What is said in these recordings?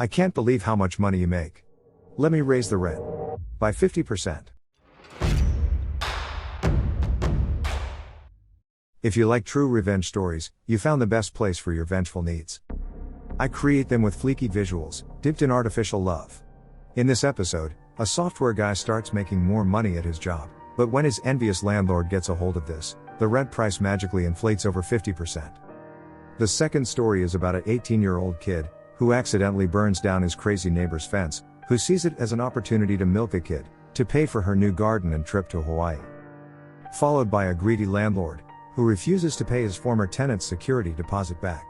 I can't believe how much money you make. Let me raise the rent by 50%. If you like true revenge stories, you found the best place for your vengeful needs. I create them with fleeky visuals, dipped in artificial love. In this episode, a software guy starts making more money at his job, but when his envious landlord gets a hold of this, the rent price magically inflates over 50%. The second story is about an 18-year-old kid, who accidentally burns down his crazy neighbor's fence, who sees it as an opportunity to milk a kid, to pay for her new garden and trip to Hawaii. Followed by a greedy landlord, who refuses to pay his former tenant's security deposit back.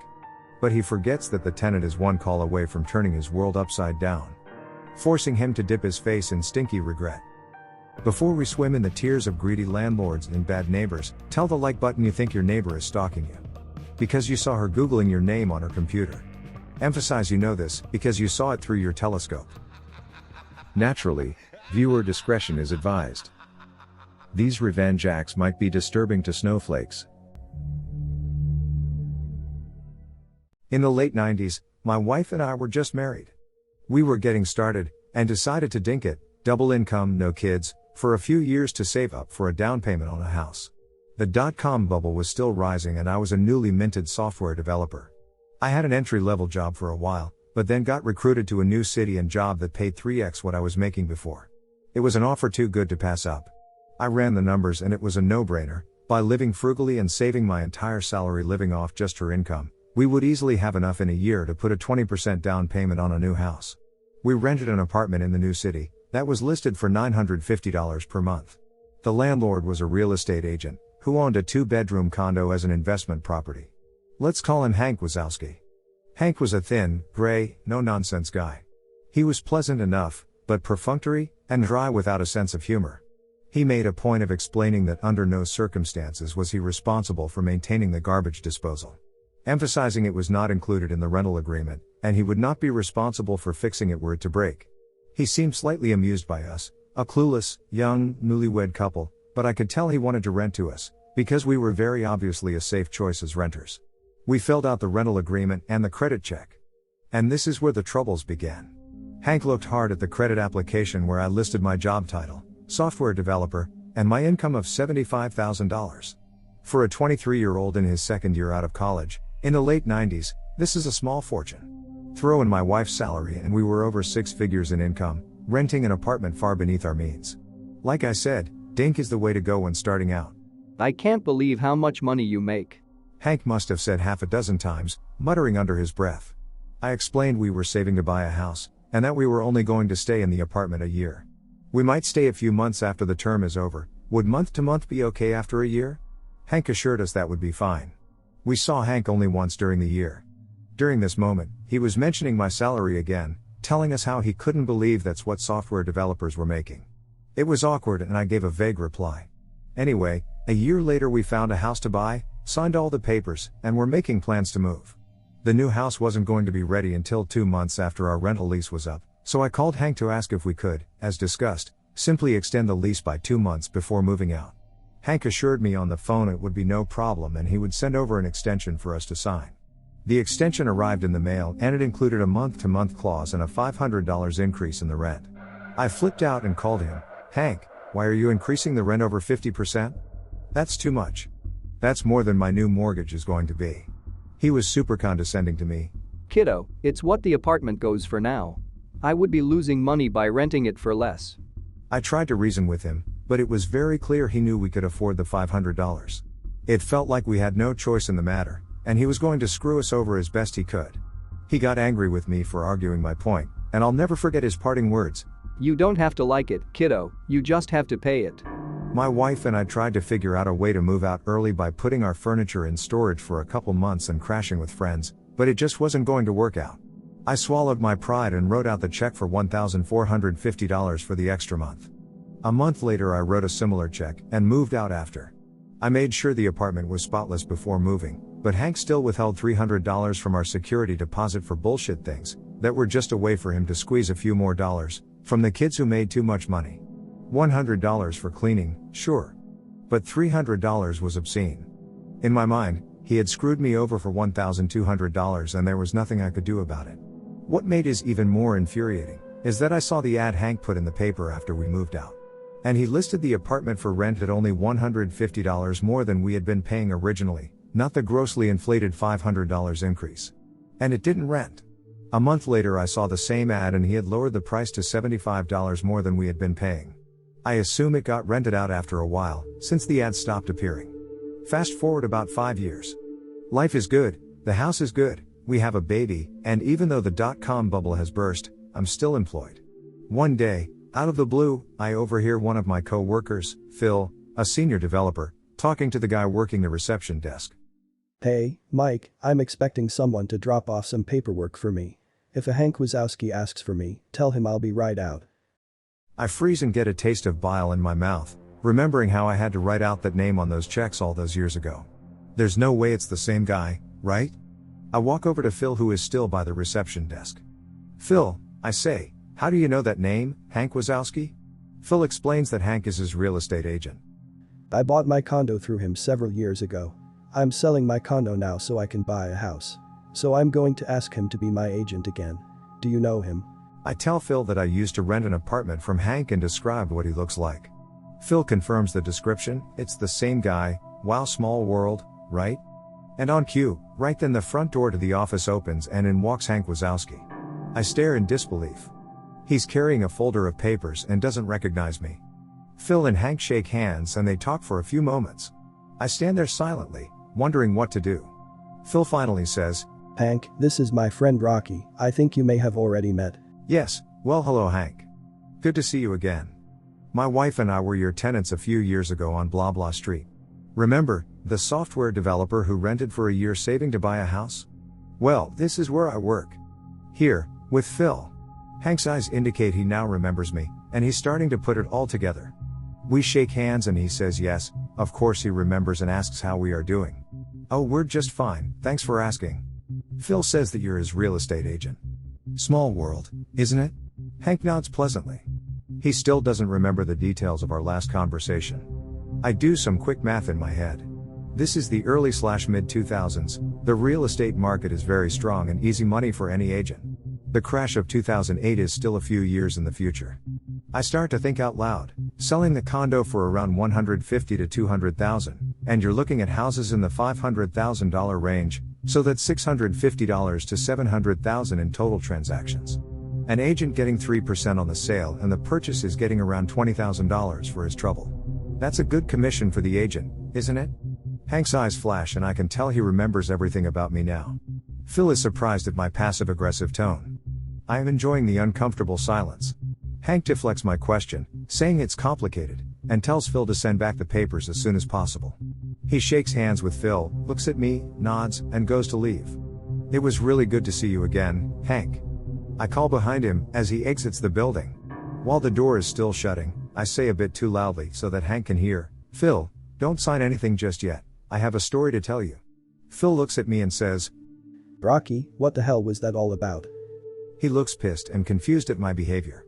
But he forgets that the tenant is one call away from turning his world upside down, forcing him to dip his face in stinky regret. Before we swim in the tears of greedy landlords and bad neighbors, tell the like button you think your neighbor is stalking you, because you saw her Googling your name on her computer. Emphasize you know this, because you saw it through your telescope. Naturally, viewer discretion is advised. These revenge acts might be disturbing to snowflakes. In the late 90s, my wife and I were just married. We were getting started, and decided to dink it, double income, no kids, for a few years to save up for a down payment on a house. The dot-com bubble was still rising and I was a newly minted software developer. I had an entry-level job for a while, but then got recruited to a new city and job that paid 3x what I was making before. It was an offer too good to pass up. I ran the numbers and it was a no-brainer. By living frugally and saving my entire salary living off just her income, we would easily have enough in a year to put a 20% down payment on a new house. We rented an apartment in the new city, that was listed for $950 per month. The landlord was a real estate agent, who owned a 2-bedroom condo as an investment property. Let's call him Hank Wazowski. Hank was a thin, gray, no-nonsense guy. He was pleasant enough, but perfunctory, and dry without a sense of humor. He made a point of explaining that under no circumstances was he responsible for maintaining the garbage disposal, emphasizing it was not included in the rental agreement, and he would not be responsible for fixing it were it to break. He seemed slightly amused by us, a clueless, young, newlywed couple, but I could tell he wanted to rent to us, because we were very obviously a safe choice as renters. We filled out the rental agreement and the credit check. And this is where the troubles began. Hank looked hard at the credit application where I listed my job title, software developer, and my income of $75,000. For a 23-year-old in his second year out of college, in the late 90s, this is a small fortune. Throw in my wife's salary and we were over 6 figures in income, renting an apartment far beneath our means. Like I said, dink is the way to go when starting out. I can't believe how much money you make. Hank must have said half a dozen times, muttering under his breath. I explained we were saving to buy a house, and that we were only going to stay in the apartment a year. We might stay a few months after the term is over. Would month to month be okay after a year? Hank assured us that would be fine. We saw Hank only once during the year. During this moment, he was mentioning my salary again, telling us how he couldn't believe that's what software developers were making. It was awkward and I gave a vague reply. Anyway, a year later we found a house to buy, signed all the papers, and were making plans to move. The new house wasn't going to be ready until 2 months after our rental lease was up, so I called Hank to ask if we could, as discussed, simply extend the lease by 2 months before moving out. Hank assured me on the phone it would be no problem and he would send over an extension for us to sign. The extension arrived in the mail and it included a month-to-month clause and a $500 increase in the rent. I flipped out and called him, "Hank, why are you increasing the rent over 50%? That's too much. That's more than my new mortgage is going to be." He was super condescending to me. Kiddo, it's what the apartment goes for now. I would be losing money by renting it for less. I tried to reason with him, but it was very clear he knew we could afford the $500. It felt like we had no choice in the matter, and he was going to screw us over as best he could. He got angry with me for arguing my point, and I'll never forget his parting words. You don't have to like it, kiddo, you just have to pay it. My wife and I tried to figure out a way to move out early by putting our furniture in storage for a couple months and crashing with friends, but it just wasn't going to work out. I swallowed my pride and wrote out the check for $1,450 for the extra month. A month later I wrote a similar check and moved out after. I made sure the apartment was spotless before moving, but Hank still withheld $300 from our security deposit for bullshit things that were just a way for him to squeeze a few more dollars from the kids who made too much money. $100 for cleaning, sure. But $300 was obscene. In my mind, he had screwed me over for $1,200 and there was nothing I could do about it. What made it even more infuriating is that I saw the ad Hank put in the paper after we moved out. And he listed the apartment for rent at only $150 more than we had been paying originally, not the grossly inflated $500 increase. And it didn't rent. A month later I saw the same ad and he had lowered the price to $75 more than we had been paying. I assume it got rented out after a while, since the ad stopped appearing. Fast forward about 5 years. Life is good, the house is good, we have a baby, and even though the dot-com bubble has burst, I'm still employed. One day, out of the blue, I overhear one of my co-workers, Phil, a senior developer, talking to the guy working the reception desk. Hey, Mike, I'm expecting someone to drop off some paperwork for me. If a Hank Wazowski asks for me, tell him I'll be right out. I freeze and get a taste of bile in my mouth, remembering how I had to write out that name on those checks all those years ago. There's no way it's the same guy, right? I walk over to Phil, who is still by the reception desk. Phil, I say, how do you know that name, Hank Wazowski? Phil explains that Hank is his real estate agent. I bought my condo through him several years ago. I'm selling my condo now so I can buy a house. So I'm going to ask him to be my agent again. Do you know him? I tell Phil that I used to rent an apartment from Hank and describe what he looks like. Phil confirms the description, it's the same guy, wow, small world, right? And on cue, right then the front door to the office opens and in walks Hank Wazowski. I stare in disbelief. He's carrying a folder of papers and doesn't recognize me. Phil and Hank shake hands and they talk for a few moments. I stand there silently, wondering what to do. Phil finally says, Hank, this is my friend Rocky, I think you may have already met. Yes, well hello Hank. Good to see you again. My wife and I were your tenants a few years ago on blah blah street. Remember, the software developer who rented for a year saving to buy a house? Well, this is where I work. Here, with Phil. Hank's eyes indicate he now remembers me, and he's starting to put it all together. We shake hands and he says yes, of course he remembers, and asks how we are doing. Oh, we're just fine, thanks for asking. Phil says that you're his real estate agent. Small world, isn't it? Hank nods pleasantly. He still doesn't remember the details of our last conversation. I do some quick math in my head. This is the early/mid 2000s, the real estate market is very strong and easy money for any agent. The crash of 2008 is still a few years in the future. I start to think out loud, selling the condo for around $150,000 to $200,000, and you're looking at houses in the $500,000 range, so that's $650,000 to $700,000 in total transactions. An agent getting 3% on the sale and the purchase is getting around $20,000 for his trouble. That's a good commission for the agent, isn't it? Hank's eyes flash and I can tell he remembers everything about me now. Phil is surprised at my passive-aggressive tone. I am enjoying the uncomfortable silence. Hank deflects my question, saying it's complicated, and tells Phil to send back the papers as soon as possible. He shakes hands with Phil, looks at me, nods, and goes to leave. It was really good to see you again, Hank. I call behind him as he exits the building. While the door is still shutting, I say a bit too loudly so that Hank can hear, Phil, don't sign anything just yet, I have a story to tell you. Phil looks at me and says, Rocky, what the hell was that all about? He looks pissed and confused at my behavior.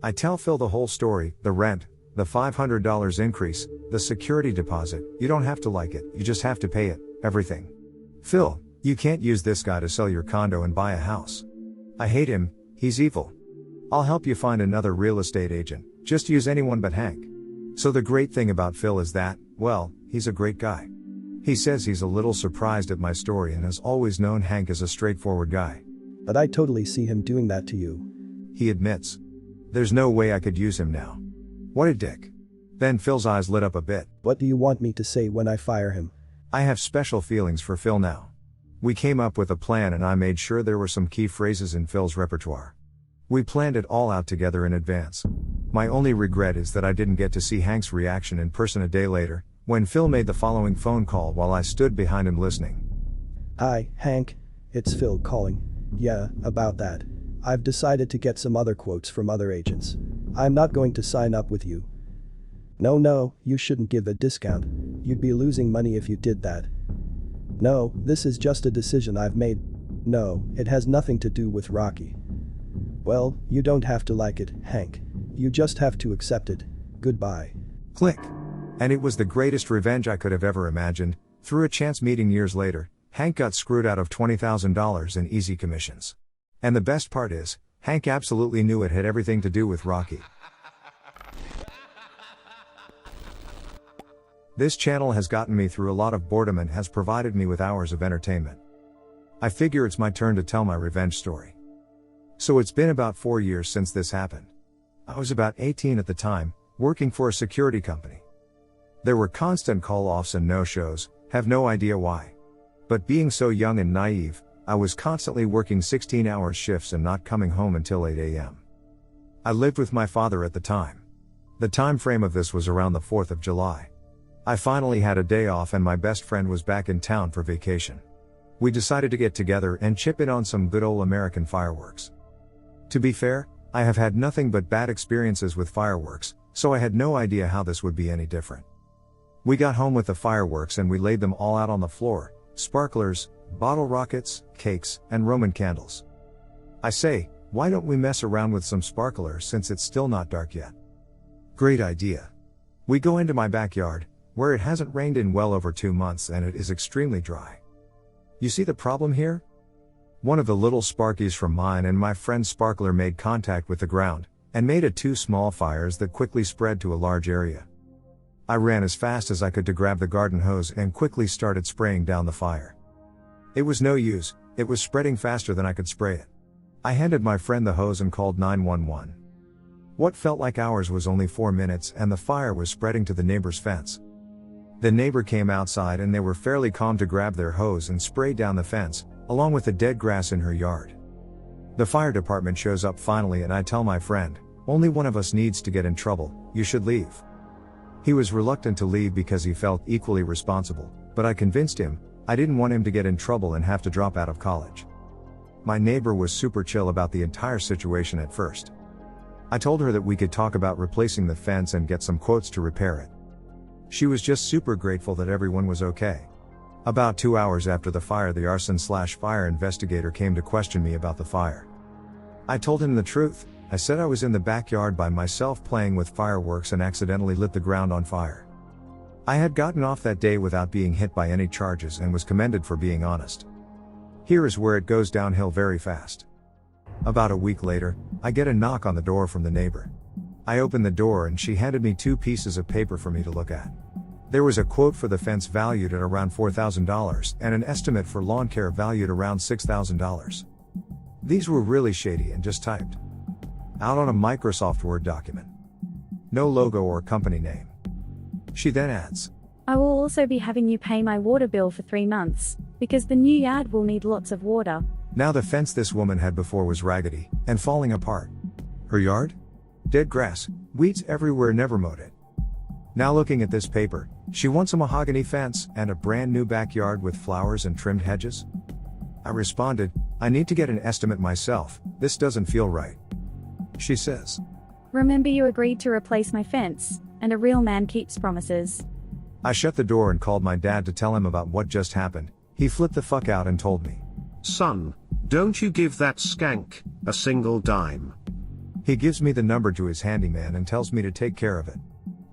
I tell Phil the whole story, the rent, the $500 increase, the security deposit, you don't have to like it, you just have to pay it, everything. Phil, you can't use this guy to sell your condo and buy a house. I hate him, he's evil. I'll help you find another real estate agent, just use anyone but Hank. So the great thing about Phil is that, well, he's a great guy. He says he's a little surprised at my story and has always known Hank as a straightforward guy. But I totally see him doing that to you. He admits. There's no way I could use him now. What a dick. Then Phil's eyes lit up a bit. What do you want me to say when I fire him? I have special feelings for Phil now. We came up with a plan and I made sure there were some key phrases in Phil's repertoire. We planned it all out together in advance. My only regret is that I didn't get to see Hank's reaction in person a day later, when Phil made the following phone call while I stood behind him listening. Hi, Hank. It's Phil calling. Yeah, about that. I've decided to get some other quotes from other agents. I'm not going to sign up with you. No, you shouldn't give a discount. You'd be losing money if you did that. No, this is just a decision I've made. No, it has nothing to do with Rocky. Well, you don't have to like it, Hank. You just have to accept it. Goodbye. Click. And it was the greatest revenge I could have ever imagined. Through a chance meeting years later, Hank got screwed out of $20,000 in easy commissions. And the best part is, Hank absolutely knew it had everything to do with Rocky. This channel has gotten me through a lot of boredom and has provided me with hours of entertainment. I figure it's my turn to tell my revenge story. So it's been about 4 years since this happened. I was about 18 at the time, working for a security company. There were constant call-offs and no-shows, have no idea why. But being so young and naive, I was constantly working 16-hour shifts and not coming home until 8 a.m. I lived with my father at the time. The time frame of this was around the 4th of July. I finally had a day off and my best friend was back in town for vacation. We decided to get together and chip in on some good old American fireworks. To be fair, I have had nothing but bad experiences with fireworks, so I had no idea how this would be any different. We got home with the fireworks and we laid them all out on the floor, sparklers, bottle rockets, cakes, and Roman candles. I say, why don't we mess around with some sparklers since it's still not dark yet? Great idea. We go into my backyard, where it hasn't rained in well over 2 months and it is extremely dry. You see the problem here? One of the little sparkies from mine and my friend's sparkler made contact with the ground, and made it 2 small fires that quickly spread to a large area. I ran as fast as I could to grab the garden hose and quickly started spraying down the fire. It was no use, it was spreading faster than I could spray it. I handed my friend the hose and called 911. What felt like hours was only 4 minutes and the fire was spreading to the neighbor's fence. The neighbor came outside and they were fairly calm to grab their hose and spray down the fence, along with the dead grass in her yard. The fire department shows up finally and I tell my friend, only one of us needs to get in trouble, you should leave. He was reluctant to leave because he felt equally responsible, but I convinced him, I didn't want him to get in trouble and have to drop out of college. My neighbor was super chill about the entire situation at first. I told her that we could talk about replacing the fence and get some quotes to repair it. She was just super grateful that everyone was okay. About 2 hours after the fire, the arson/fire investigator came to question me about the fire. I told him the truth. I said I was in the backyard by myself playing with fireworks and accidentally lit the ground on fire. I had gotten off that day without being hit by any charges and was commended for being honest. Here is where it goes downhill very fast. About a week later, I get a knock on the door from the neighbor. I open the door and she handed me 2 pieces of paper for me to look at. There was a quote for the fence valued at around $4,000 and an estimate for lawn care valued around $6,000. These were really shady and just typed out on a Microsoft Word document. No logo or company name. She then adds, I will also be having you pay my water bill for 3 months, because the new yard will need lots of water. Now the fence this woman had before was raggedy and falling apart. Her yard? Dead grass, weeds everywhere, never mowed it. Now looking at this paper, she wants a mahogany fence and a brand new backyard with flowers and trimmed hedges. I responded, I need to get an estimate myself, this doesn't feel right. She says, Remember you agreed to replace my fence, and a real man keeps promises. I shut the door and called my dad to tell him about what just happened. He flipped the fuck out and told me, Son, don't you give that skank a single dime. He gives me the number to his handyman and tells me to take care of it.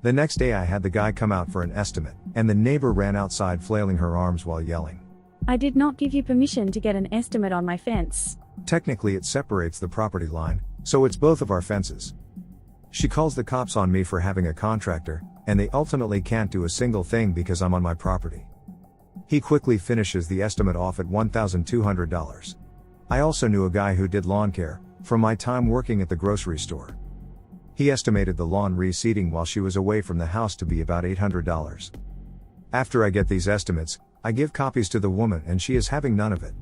The next day I had the guy come out for an estimate, and the neighbor ran outside flailing her arms while yelling. I did not give you permission to get an estimate on my fence. Technically it separates the property line, so it's both of our fences. She calls the cops on me for having a contractor, and they ultimately can't do a single thing because I'm on my property. He quickly finishes the estimate off at $1,200. I also knew a guy who did lawn care, from my time working at the grocery store. He estimated the lawn reseeding while she was away from the house to be about $800. After I get these estimates, I give copies to the woman and she is having none of it.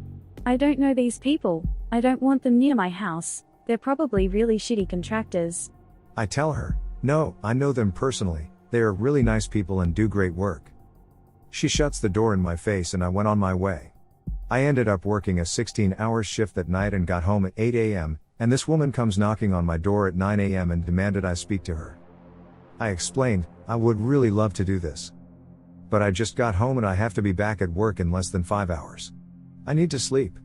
I don't know these people, I don't want them near my house, they're probably really shitty contractors. I tell her, no, I know them personally, they are really nice people and do great work. She shuts the door in my face and I went on my way. I ended up working a 16-hour shift that night and got home at 8 a.m., and this woman comes knocking on my door at 9 a.m. and demanded I speak to her. I explained, I would really love to do this. But I just got home and I have to be back at work in less than 5 hours. I need to sleep.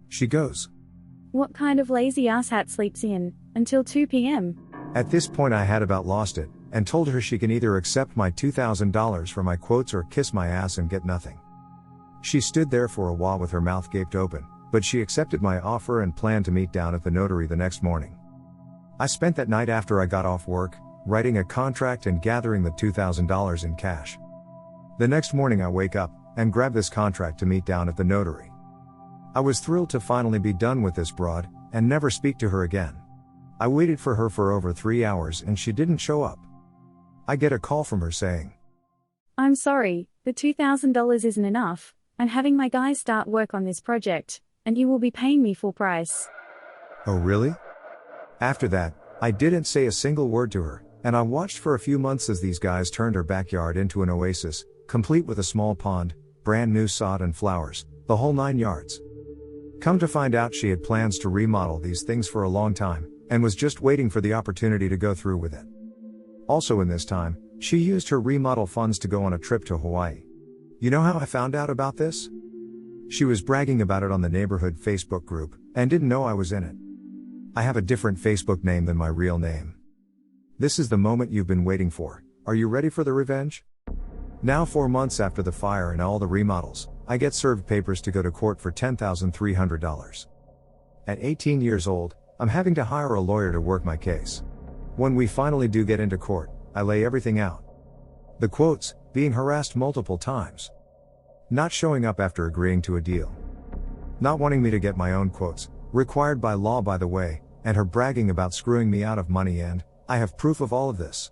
She goes, What kind of lazy asshat sleeps in, until 2 p.m.? At this point I had about lost it, and told her she can either accept my $2,000 for my quotes or kiss my ass and get nothing. She stood there for a while with her mouth gaped open, but she accepted my offer and planned to meet down at the notary the next morning. I spent that night after I got off work, writing a contract and gathering the $2,000 in cash. The next morning I wake up and grab this contract to meet down at the notary. I was thrilled to finally be done with this broad and never speak to her again. I waited for her for over 3 hours and she didn't show up. I get a call from her saying, I'm sorry, the $2,000 isn't enough. I'm having my guys start work on this project, and you will be paying me full price. Oh really? After that, I didn't say a single word to her, and I watched for a few months as these guys turned her backyard into an oasis, complete with a small pond, brand new sod and flowers, the whole 9 yards. Come to find out she had plans to remodel these things for a long time, and was just waiting for the opportunity to go through with it. Also in this time, she used her remodel funds to go on a trip to Hawaii. You know how I found out about this? She was bragging about it on the neighborhood Facebook group, and didn't know I was in it. I have a different Facebook name than my real name. This is the moment you've been waiting for. Are you ready for the revenge? Now 4 months after the fire and all the remodels, I get served papers to go to court for $10,300. At 18 years old, I'm having to hire a lawyer to work my case. When we finally do get into court, I lay everything out. The quotes, being harassed multiple times. Not showing up after agreeing to a deal. Not wanting me to get my own quotes, required by law by the way, and her bragging about screwing me out of money, and I have proof of all of this.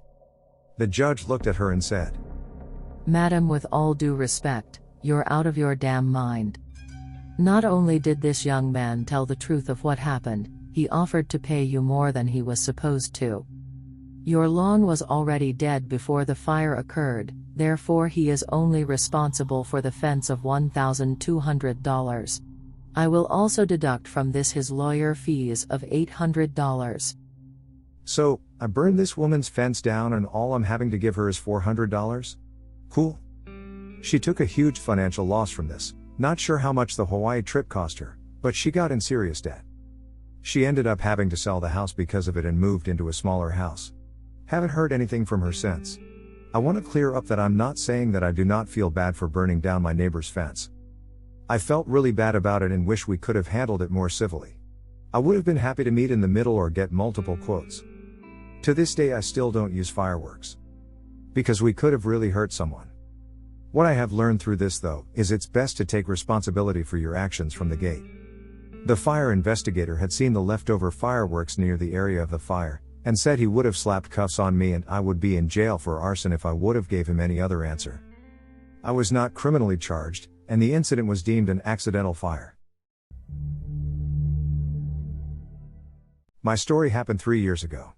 The judge looked at her and said, Madam, with all due respect, you're out of your damn mind. Not only did this young man tell the truth of what happened, he offered to pay you more than he was supposed to. Your lawn was already dead before the fire occurred, therefore he is only responsible for the fence of $1,200. I will also deduct from this his lawyer fees of $800. So, I burned this woman's fence down and all I'm having to give her is $400? Cool. She took a huge financial loss from this, not sure how much the Hawaii trip cost her, but she got in serious debt. She ended up having to sell the house because of it and moved into a smaller house. Haven't heard anything from her since. I want to clear up that I'm not saying that I do not feel bad for burning down my neighbor's fence. I felt really bad about it and wish we could have handled it more civilly. I would have been happy to meet in the middle or get multiple quotes. To this day I still don't use fireworks. Because we could have really hurt someone. What I have learned through this though, is it's best to take responsibility for your actions from the gate. The fire investigator had seen the leftover fireworks near the area of the fire, and said he would have slapped cuffs on me and I would be in jail for arson if I would have gave him any other answer. I was not criminally charged, and the incident was deemed an accidental fire. My story happened 3 years ago.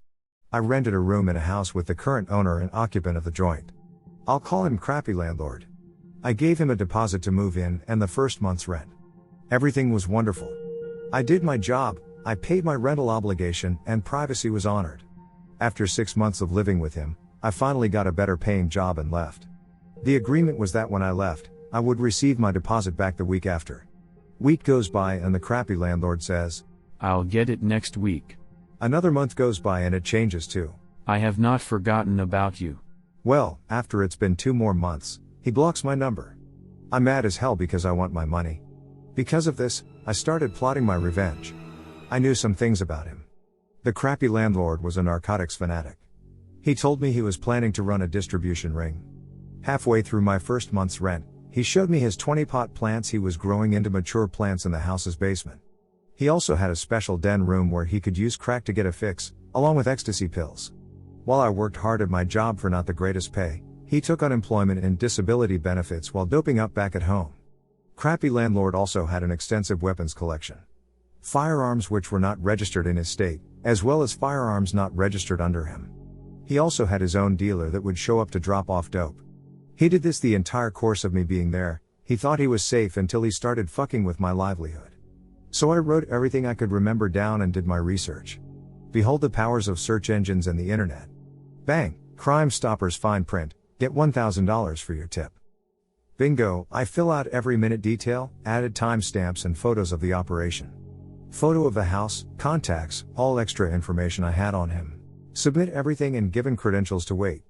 I rented a room in a house with the current owner and occupant of the joint. I'll call him Crappy Landlord. I gave him a deposit to move in and the first month's rent. Everything was wonderful. I did my job, I paid my rental obligation, and privacy was honored. After 6 months of living with him, I finally got a better paying job and left. The agreement was that when I left, I would receive my deposit back the week after. Week goes by and the Crappy Landlord says, I'll get it next week. Another month goes by and it changes too. I have not forgotten about you. Well, after it's been 2 more months, he blocks my number. I'm mad as hell because I want my money. Because of this, I started plotting my revenge. I knew some things about him. The Crappy Landlord was a narcotics fanatic. He told me he was planning to run a distribution ring. Halfway through my first month's rent, he showed me his 20-pot plants he was growing into mature plants in the house's basement. He also had a special den room where he could use crack to get a fix, along with ecstasy pills. While I worked hard at my job for not the greatest pay, he took unemployment and disability benefits while doping up back at home. Crappy Landlord also had an extensive weapons collection. Firearms which were not registered in his state, as well as firearms not registered under him. He also had his own dealer that would show up to drop off dope. He did this the entire course of me being there. He thought he was safe until he started fucking with my livelihood. So I wrote everything I could remember down and did my research. Behold the powers of search engines and the internet. Bang, Crime Stoppers fine print, get $1,000 for your tip. Bingo, I fill out every minute detail, added timestamps and photos of the operation. Photo of the house, contacts, all extra information I had on him. Submit everything and given credentials to wait.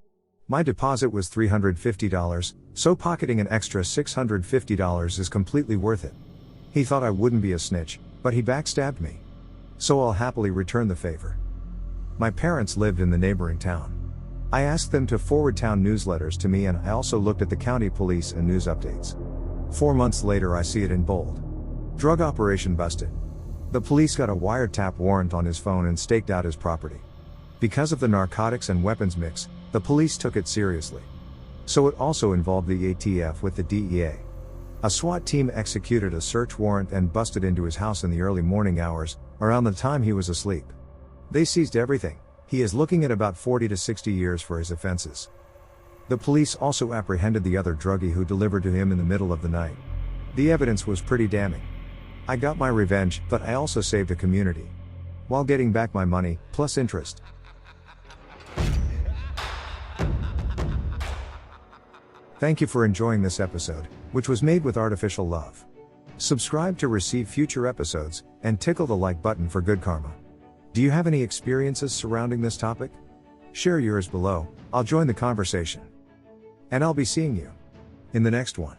My deposit was $350, so pocketing an extra $650 is completely worth it. He thought I wouldn't be a snitch, but he backstabbed me. So I'll happily return the favor. My parents lived in the neighboring town. I asked them to forward town newsletters to me, and I also looked at the county police and news updates. 4 months later I see it in bold. Drug operation busted. The police got a wiretap warrant on his phone and staked out his property. Because of the narcotics and weapons mix, the police took it seriously. So it also involved the ATF with the DEA. A SWAT team executed a search warrant and busted into his house in the early morning hours, around the time he was asleep. They seized everything. He is looking at about 40 to 60 years for his offenses. The police also apprehended the other druggie who delivered to him in the middle of the night. The evidence was pretty damning. I got my revenge, but I also saved a community, while getting back my money, plus interest. Thank you for enjoying this episode, which was made with artificial love. Subscribe to receive future episodes, and tickle the like button for good karma. Do you have any experiences surrounding this topic? Share yours below, I'll join the conversation. And I'll be seeing you in the next one.